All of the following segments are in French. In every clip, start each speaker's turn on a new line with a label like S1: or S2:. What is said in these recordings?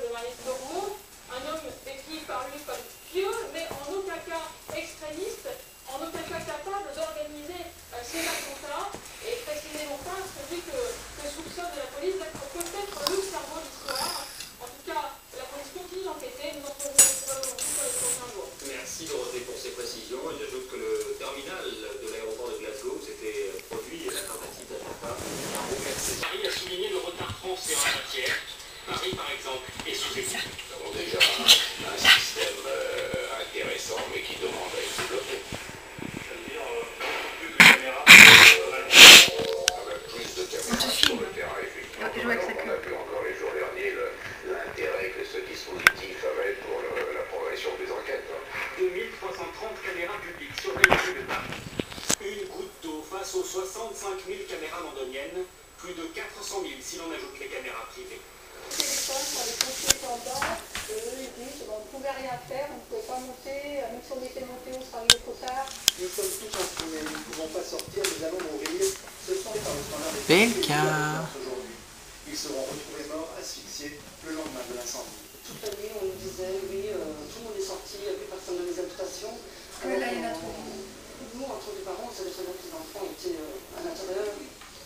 S1: de Marie Fleureau, un homme décrit par lui comme pieux, mais en aucun cas extrémiste, en aucun cas capable d'organiser ces attentats, et précisément pas celui que soupçonne la police d'être peut-être le cerveau de l'histoire. En tout cas, la police continue d'enquêter, nous en ferons aujourd'hui sur les prochains jours.
S2: Merci Dorothée pour ces précisions, et j'ajoute que le terminal de l'aéroport de Glasgow s'était produit la tentative d'attentat. Paris a souligné le retard français en la matière. Paris, par exemple, est sous-équipé.
S3: Nous avons déjà un système intéressant, mais qui demande à être développé.
S4: C'est-à-dire plus de caméras
S3: Avec plus de caméras sur le terrain, effectivement. On a vu encore les jours derniers l'intérêt que ce dispositif avait pour la progression des enquêtes.
S2: 2330 caméras publiques sur les rues de Paris. Une goutte d'eau face aux 65 000 caméras londoniennes, plus de 400 000 si l'on ajoute les caméras privées.
S1: Téléphone sur les pompiers tendants, eux ils disent on ne pouvait rien faire, on ne pouvait pas monter, même si on était monté, on serait arrivé trop tard.
S5: Nous sommes tous instruits, nous ne pouvons pas sortir, nous allons mourir. Ce sont par le standard des
S6: Belka.
S5: aujourd'hui. Ils seront retrouvés morts, asphyxiés, le lendemain de l'incendie.
S7: Toute la nuit, on nous disait, oui, tout le monde est sorti, il n'y a plus personne dans les habitations.
S1: Là, il y en a trop.
S7: Nous, entre les parents, on savait très bien que les enfants étaient à l'intérieur.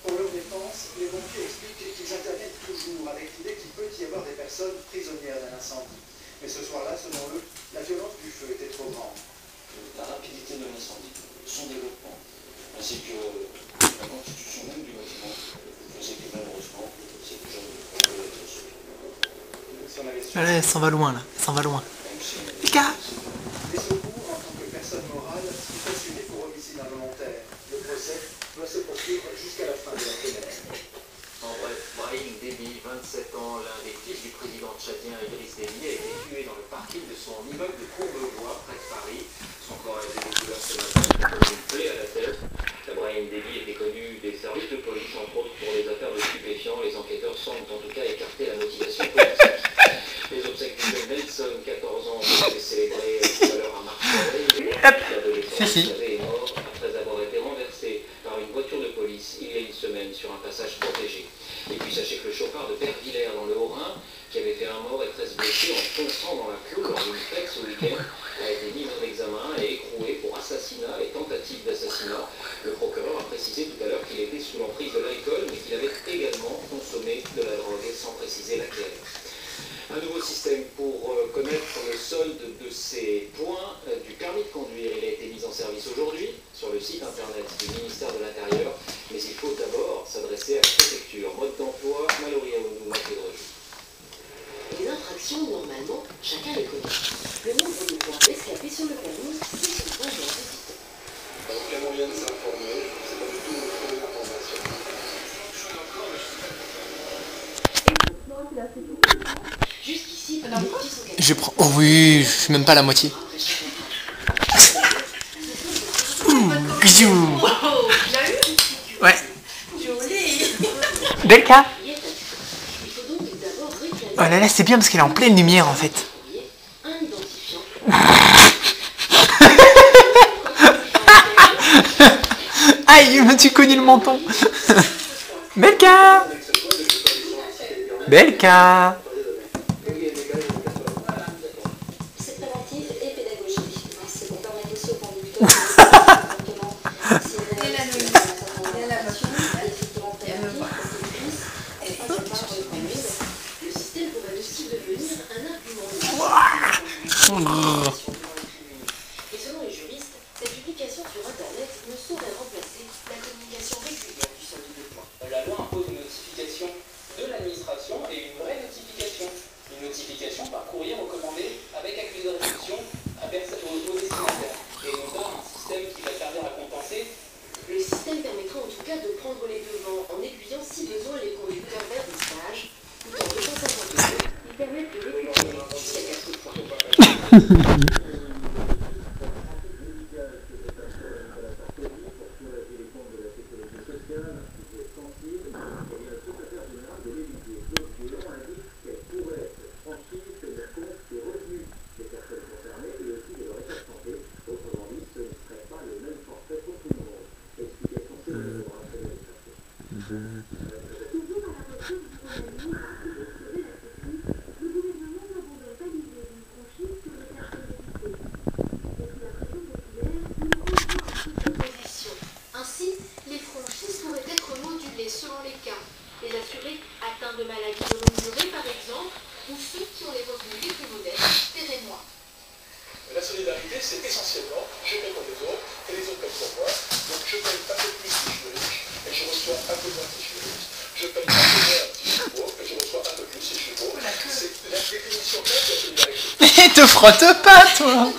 S5: Pour leur défense, les pompiers expliquent qu'ils interviennent toujours avec l'idée qu'il peut y avoir des personnes prisonnières d'un incendie. Mais ce soir-là, selon eux, la violence du feu était trop grande.
S8: La rapidité de l'incendie, son développement, ainsi que la constitution même du bâtiment, faisait que malheureusement, cette jeune pouvait être sauvée.
S6: Allez, elle s'en va loin là, elle s'en va loin. Belka.
S5: Les secours, en tant que personne morale, sont poursuivis pour homicide involontaire. Le procès doit se poursuivre jusqu'à la fin de la semaine.
S2: En bref, Brahim Déby, 27 ans, l'un des fils du président tchadien Idriss Déby, a été tué dans le parking de son immeuble de Courbevoie, près de Paris. Son corps a été découvert ce matin comme une plaie à la tête. Brahim Déby était connu des services de police, entre autres pour les affaires de stupéfiants. Les enquêteurs semblent en tout cas écarter la motivation politique. Les obsèques du jeune Nelson, 14 ans, ont été célébrées tout à l'heure à Marseille. L'adolescent est mort après avoir été renversé par une voiture de police il y a une semaine sur un passage protégé. Et puis sachez que le chauffard de Bervillers dans le Haut-Rhin, qui avait fait un mort et 13 blessés en fonçant dans la clou lors d'une fête ce week-end, a été mis en examen et écroué pour assassinat et tentative d'assassinat. Le procureur a précisé tout à l'heure qu'il était sous l'emprise de l'alcool, mais qu'il avait également consommé de la drogue, sans préciser laquelle. Un nouveau système pour connaître le solde de ces points du permis de conduire. Il a été mis en service aujourd'hui sur le site internet du ministère de l'Intérieur, mais il faut d'abord s'adresser à la préfecture. Mode d'emploi, Mallory Aoudou, Maquedroge.
S9: Les infractions, normalement, chacun les connaît. Le nombre de points rescapés sur le permis, c'est souvent de la petite.
S3: Aucun moyen de s'informer, c'est pas du tout une fausse information.
S9: Jusqu'ici, les petits sont
S6: Je prends. Oh oui, je fais même pas la moitié. Bisous. Ouais. Belka. Oh là là, c'est bien parce qu'elle est en pleine lumière en fait. Aïe, je me suis cogné le menton. Belka. Belka.
S9: Cette préventive est pédagogique. C'est pour permettre aussi aux conducteurs le système pourrait aussi devenir un argument. Et selon les juristes, cette publication sur Internet ne saurait remplacer la communication régulière du solde de points.
S10: La loi impose une notification de l'administration et une vraie notification. Une notification par courrier recommandé avec accusé de réception aux destinataires. Et non pas un système qui va servir à compenser.
S9: Le système permettra en tout cas de prendre les devants en aiguillant si besoin les conducteurs vers des stages. Pour 250 €, ils permettent de récupérer jusqu'à 4 points. franchise pourrait être modulée selon les cas. Les assurés atteints de maladies de longue durée, par exemple, ou ceux qui ont les revenus les plus modestes, paieraient moins.
S11: La solidarité, c'est essentiellement je paye pour les autres et les autres payent pour moi. Donc je paye un peu plus si je suis riche et je reçois un peu moins si je suis riche. Je paye un peu moins si je suis pauvre et je reçois un peu plus si je suis pauvre. C'est la définition même de la solidarité.
S6: Mais te frotte pas, toi.